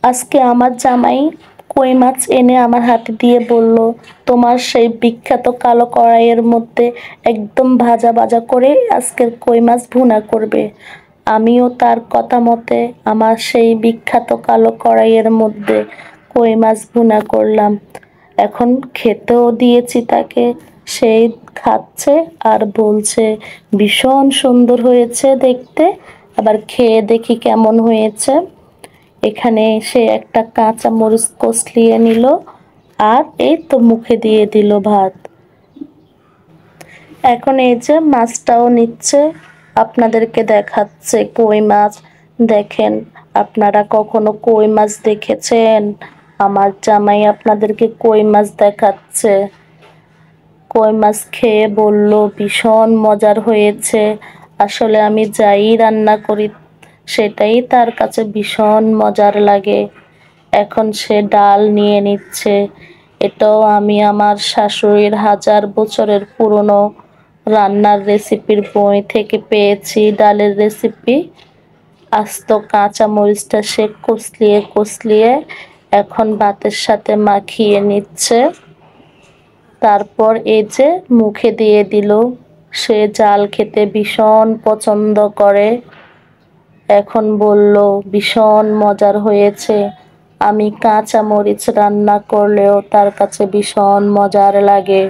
আজকে আমার জামাই কই মাছ এনে আমার হাতে দিয়ে বলল, তোমার সেই বিখ্যাত কালো কড়াইয়ের মধ্যে একদম ভাজা ভাজা করে আজকের কই মাছ ভুনা করবে। আমিও তার কথা মতে আমার সেই বিখ্যাত কালো কড়াইয়ের মধ্যে কই মাছ ভুনা করলাম। এখন খেতেও দিয়েছি তাকে, সেই খাচ্ছে আর বলছে ভীষণ সুন্দর হয়েছে দেখতে, আবার খেয়ে দেখি কেমন হয়েছে। এখানে সে একটা কাঁচা মরিচ কষলিয়ে নিল আর এই তো মুখে দিয়ে দিল ভাত। এখন এই যে মাছটাও নিচ্ছে, আপনাদেরকে দেখাচ্ছে কই মাছ। দেখেন, আপনারা কখনো কই মাছ দেখেছেন? আমার জামাই আপনাদেরকে কই মাছ দেখাচ্ছে। কই মাছ খেয়ে বলল ভীষণ মজার হয়েছে। আসলে আমি যাই রান্না করি সেটাই তার কাছে ভীষণ মজার লাগে। এখন সে ডাল নিয়ে নিচ্ছে। এটাও আমি আমার শাশুড়ির 1000 বছরের পুরনো রান্নার রেসিপির বই থেকে পেয়েছি, ডালের রেসিপি। আস্ত কাঁচা মরিচটা সে কষলিয়ে কষলিয়ে এখন ভাতের সাথে মাখিয়ে নিচ্ছে। তারপর এই যে মুখে দিয়ে দিল। সে জাল খেতে ভীষণ পছন্দ করে। এখন বলল ভীষণ মজার হয়েছে। আমি কাঁচা মরিচ রান্না করলেও তার কাছে ভীষণ মজার লাগে।